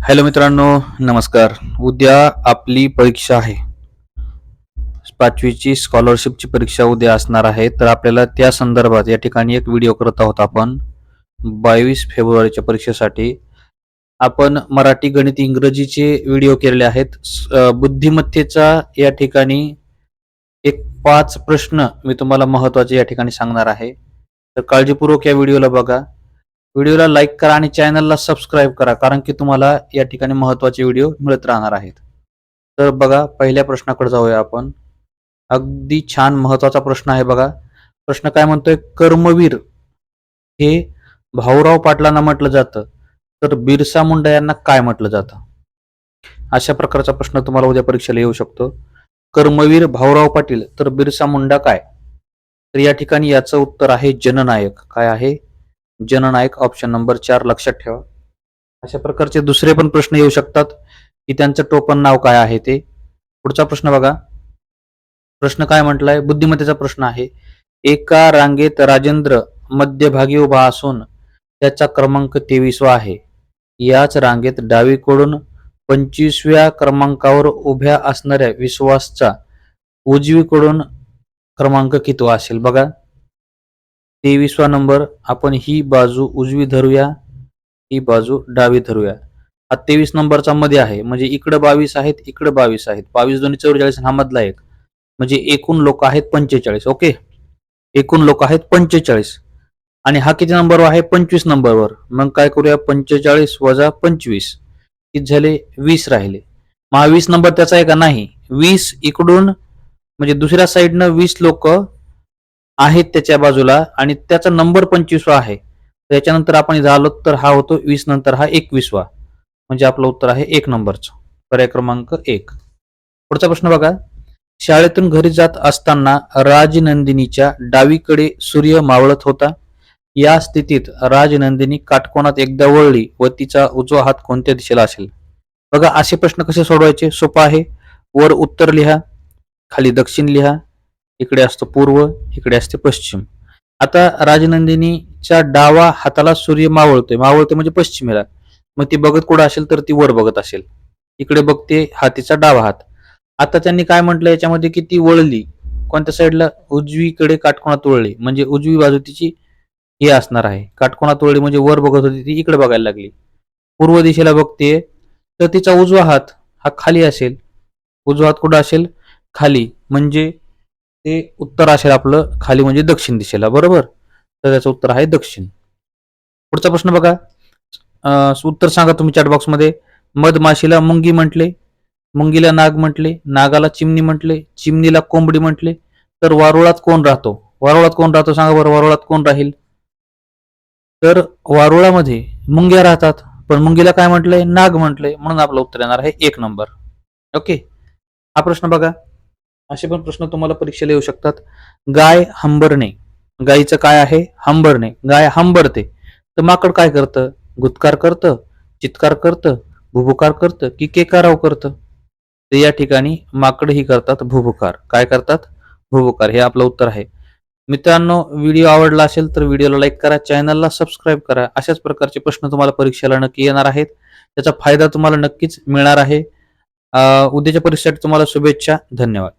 Hello मित्रांनो, नमस्कार. उद्या आपली परीक्षा आहे. 5वीची स्कॉलरशिपची परीक्षा उद्या असणार आहे. तर आपल्याला त्या संदर्भात या ठिकाणी एक व्हिडिओ करत आहोत आपण. 22 फेब्रुवारीच्या परीक्षेसाठी आपण मराठी, गणित, इंग्रजीचे व्हिडिओ केलेले आहेत. बुद्धिमत्तेचा या ठिकाणी एक 5 प्रश्न मी तुम्हाला महत्त्वाचे या ठिकाणी सांगणार आहे. तर काळजीपूर्वक या व्हिडिओला बघा. व्हिडिओला लाईक करा आणि चॅनलला सबस्क्राईब करा, कारण की तुम्हाला या ठिकाणी महत्त्वाचे व्हिडिओ मिळत राहणार आहेत. तर बघा, पहिल्या प्रश्नाकडे जाऊया आपण. अगदी छान महत्त्वाचा प्रश्न आहे बघा. प्रश्न काय म्हणतोय? कर्मवीर हे भाऊराव पाटलांना म्हटलं जातं, तर बिरसा मुंडा यांना काय म्हटलं जातं? अशा प्रकारचा प्रश्न तुम्हाला उद्या परीक्षेला येऊ शकतो. कर्मवीर भाऊराव पाटील तर बिरसा मुंडा काय? तर या ठिकाणी याचं उत्तर आहे जननायक. काय आहे? जननायक. ऑप्शन नंबर 4 लक्षात ठेवा. अशा प्रकारचे दुसरे पण प्रश्न येऊ शकतात की त्यांचं टोपण नाव काय आहे ते. पुढचा प्रश्न बघा. प्रश्न काय म्हटलाय? बुद्धिमत्तेचा प्रश्न आहे. एका रांगेत राजेंद्र मध्यभागी उभा असून त्याचा क्रमांक 23वा आहे. याच रांगेत डावीकडून 25व्या क्रमांकावर उभ्या असणाऱ्या विश्वासचा उजवीकडून क्रमांक कितवा असेल? बघा, 23वा नंबर. आपण ही बाजू उजवी धरूया, ही बाजू डावी धरूया. हा 23 नंबरचा मध्ये आहे, म्हणजे इकडे 22 आहेत, इकडे 22 आहेत. 22 दोन्ही 44 हा मधला एक, म्हणजे एकूण लोक आहेत 45. ओके, एकूण लोक आहेत 45. आणि हा किती नंबरवर आहे? 25 नंबरवर. मग काय करूया? 45 वजा 25 किती झाले? 20 राहिले. मग हा 20 नंबर त्याचा आहे का? नाही. 20 इकडून म्हणजे दुसऱ्या साईडनं 20 लोक आहेत त्याच्या बाजूला आणि त्याचा नंबर 25वा आहे. त्याच्यानंतर आपण झालो तर हा होतो 20 नंतर हा 21वा, म्हणजे आपलं उत्तर आहे 1 नंबरचं. पर्याय क्रमांक 1. पुढचा प्रश्न बघा. शाळेतून घरी जात असताना राजनंदिनीच्या डावीकडे सूर्य मावळत होता. या स्थितीत राजनंदिनी काटकोनात एकदा वळली व तिचा उजवा हात कोणत्या दिशेला असेल? बघा, असे प्रश्न कसे सोडवायचे? सोपं आहे. वर उत्तर लिहा, खाली दक्षिण लिहा, इकडे असतं पूर्व, इकडे असते पश्चिम. आता राजनंदिनीच्या डावा हाताला सूर्य मावळतोय. मावळतोय म्हणजे पश्चिमेला. मग ती बघत कुठं असेल? तर ती वर बघत असेल. इकडे बघते, हा तिचा डावा हात. आता त्यांनी काय म्हटलं याच्यामध्ये की ती वळली कोणत्या साईडला? उजवीकडे काटकोनात वळली, म्हणजे उजवी बाजू तिची हे असणार आहे. काटकोनात वळली म्हणजे वर बघत होती ती इकडे बघायला लागली. पूर्व दिशेला बघते तर तिचा उजवा हात हा खाली असेल. उजवा हात कुठं असेल? खाली, म्हणजे ते उत्तर असेल आपलं खाली, म्हणजे दक्षिण दिशेला. बरोबर, तर त्याचं उत्तर आहे दक्षिण. पुढचा प्रश्न बघा. उत्तर सांगा तुम्ही चॅट बॉक्स मध्ये. मधमाशीला मुंगी म्हटले, मुंगीला नाग म्हटले, नागाला चिमणी म्हटले, चिमणीला कोंबडी म्हटले, तर वारुळात कोण राहतो? वारुळात कोण राहतो सांगा बरं. वारुळात कोण राहील? तर वारुळामध्ये मुंग्या राहतात, पण मुंगीला काय म्हटलंय? नाग म्हटलंय, म्हणून आपलं उत्तर येणार आहे 1 नंबर. ओके. हा प्रश्न बघा. असे पण प्रश्न तुम्हाला परीक्षेला येऊ शकतात. गाय हंबरणे. गायीचं काय आहे? हंबरणे. गाय हंबरते, तर माकड काय करतं? गुदकार करतं, चित्कार करतं, भुभुकार करतं की केकाराव करतं? तर या ठिकाणी माकड ही करतात भुभुकार. काय करतात? भुभुकार. हे आपलं उत्तर आहे. मित्रांनो, व्हिडिओ आवडला असेल तर व्हिडिओला लाईक करा, चॅनलला सबस्क्राईब करा. अशाच प्रकारचे प्रश्न तुम्हाला परीक्षेला नक्की येणार आहेत. त्याचा फायदा तुम्हाला नक्कीच मिळणार आहे. उद्याच्या परीक्षेसाठी तुम्हाला शुभेच्छा. धन्यवाद.